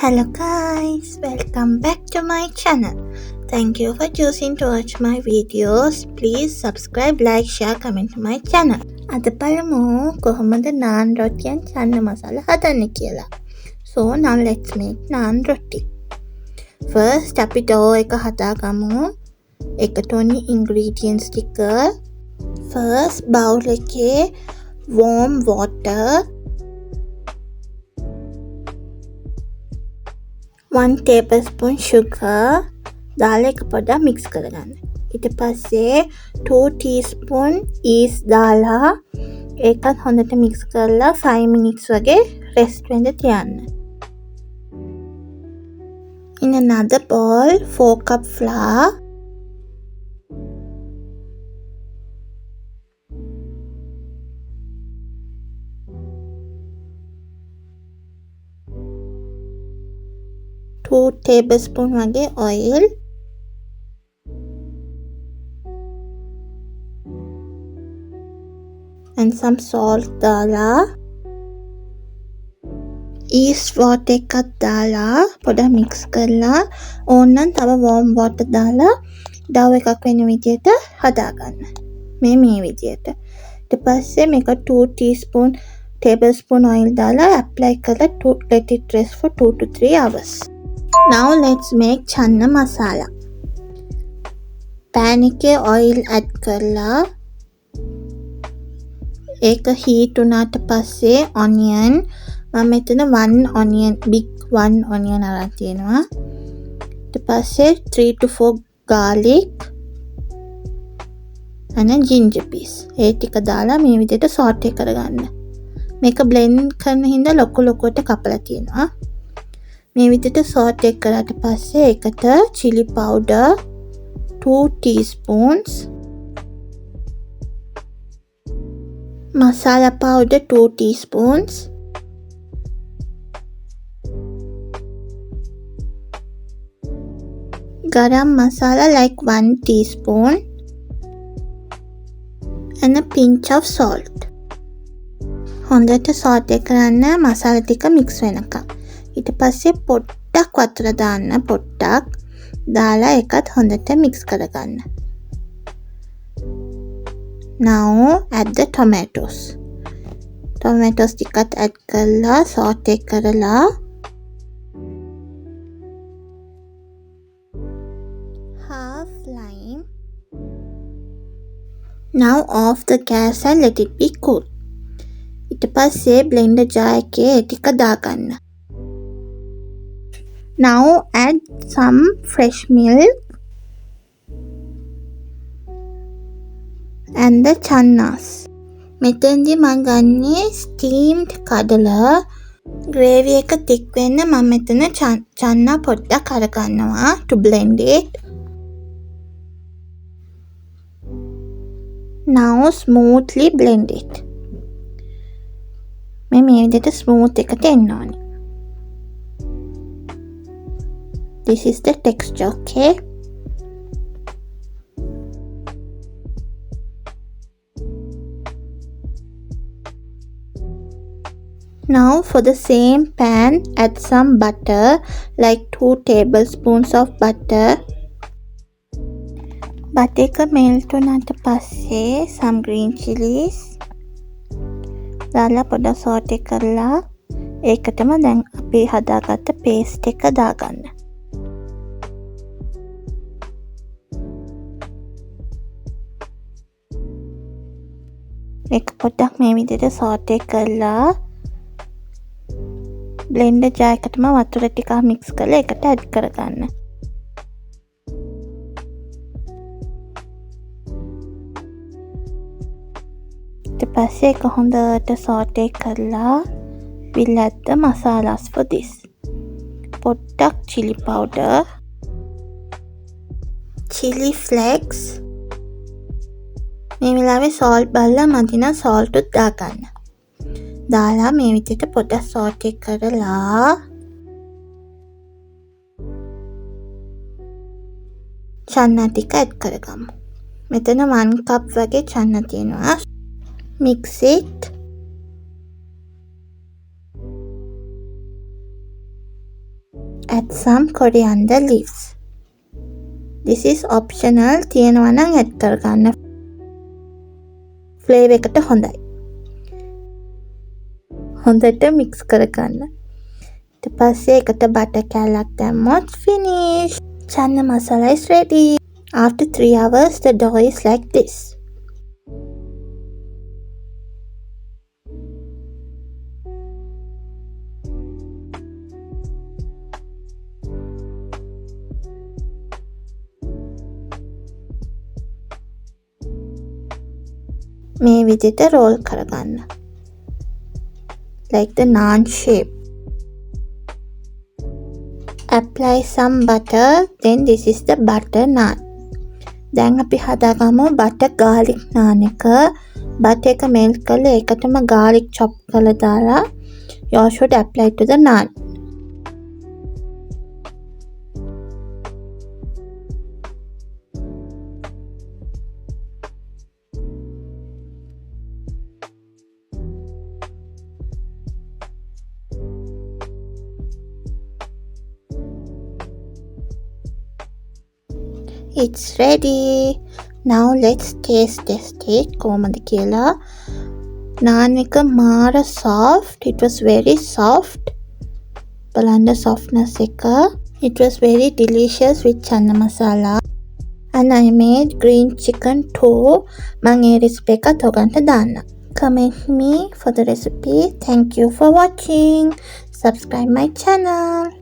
Hello guys, welcome back to my channel. Thank you for choosing to watch my videos. Please subscribe, like, share, comment my channel. අද බලමු කොහොමද naan රොටියෙන් Channa මසාලා හදන්නේ කියලා. So now let's make naan roti. First අපි dough එක හදාගමු. එකට ඕනි ingredients ටික. First bowl එකේ warm water 1 tablespoon sugar දාලා එක පොඩ්ඩක් mix කරගන්න. ඊට පස්සේ 2 teaspoon yeast දාලා ඒකත් හොඳට mix කරලා 5 minutes වගේ rest වෙන්න තියන්න. In another bowl 4 cup flour two tablespoon වගේ oil and some salt දාලා yeast water එකත් දාලා පොඩ්ඩක් mix කරලා ඕනනම් තව warm water දාලා dough එකක් වෙන විදියට හදාගන්න. මේ විදියට. ඊට පස්සේ මේක 2 tablespoon oil දාලා apply කරලා let it rest for 2 to 3 hours. Now let's make channa masala. Pan එකේ oil add කරලා ඒක heat වුණාට පස්සේ onion මම මෙතන big one onion අරන් තියෙනවා. ඊට පස්සේ 3 to 4 garlic and ginger piece. ඒ ටික දාලා මේ විදිහට saute කරගන්න. මේක blend කරන හින්දා ලොකුවට කපලා තියෙනවා. මේ විදිහට saute කරාට පස්සේ ඒකට chili powder 2 teaspoons masala powder 2 teaspoons garam masala like 1 teaspoon and a pinch of salt. හොඳට saute කරන්න මසාලා ටික mix වෙනකම්. ඊට පස්සේ පොට්ටක් වතුර දාන්න පොට්ටක් දාලා එකත් හොඳට mix කරගන්න. Now add the tomatoes. Tomatoes ටිකත් add කරලා saute කරලා half lime. Now off the gas and let it be cool. ඊට පස්සේ blender jar එකේ ටික දාගන්න. Now add some fresh milk and the channas. මෙතෙන්දී මම ගන්නේ steamed කඩලා gravy එක thick වෙන්න මම මෙතන channa පොඩ්ඩක් අරගන්නවා to blend it. Now smoothly blend it. මේ විදිහට smooth එකට එන්න ඕනේ. This is the texture, okay? Now for the same pan, add some butter, like 2 tablespoons of butter. Butter එක melt වුණාට පස්සේ some green chilies දාලා පොඩ්ඩක් saute කරලා ඒකටම දැන් අපි හදාගත්ත paste එක දාගන්න. එක පොඩ්ඩක් මේ විදිහට saute කරලා blender jar එකටම වතුර ටිකක් mix කරලා එකට add කරගන්න. ඊට පස්සේ ඒක හොඳට saute කරලා we'll add the masalas for this. පොඩ්ඩක් chili powder, chili flakes. මේ වෙලාවේ salt බලලා මදි නම් salt උත් දාගන්න. දාලා මේ විදිහට පොඩ්ඩක් saute කරලා channa ටික add කරගමු. මෙතන 1 cup වගේ channa තියෙනවා. Mix it. Add some coriander leaves. This is optional. තියෙනවා නම් add කරගන්න. Flavour එකට හොඳයි. හොඳට mix කරගන්න. ඊට පස්සේ එකට butter කෑල්ලක් දැම්මොත් finish. Chana masala is ready. After 3 hours the dough is like this. මේ විදිහට roll කරගන්න. Like the naan shape. Apply some butter, then this is the butter naan. දැන් අපි හදාගමු butter garlic naan එක. butter එක melt කරලා ඒකටම garlic chop කරලා දාලා you should apply to the naan. It's ready. Now let's taste it. කොහොමද කියලා. naan එක මාර soft. It was very soft. බලන්න softness එක. It was very delicious with chana masala. And I made green chicken too. මම ඒ recipe එකත් ඔයගන්ට දාන්න. Comment me for the recipe. Thank you for watching. Subscribe my channel.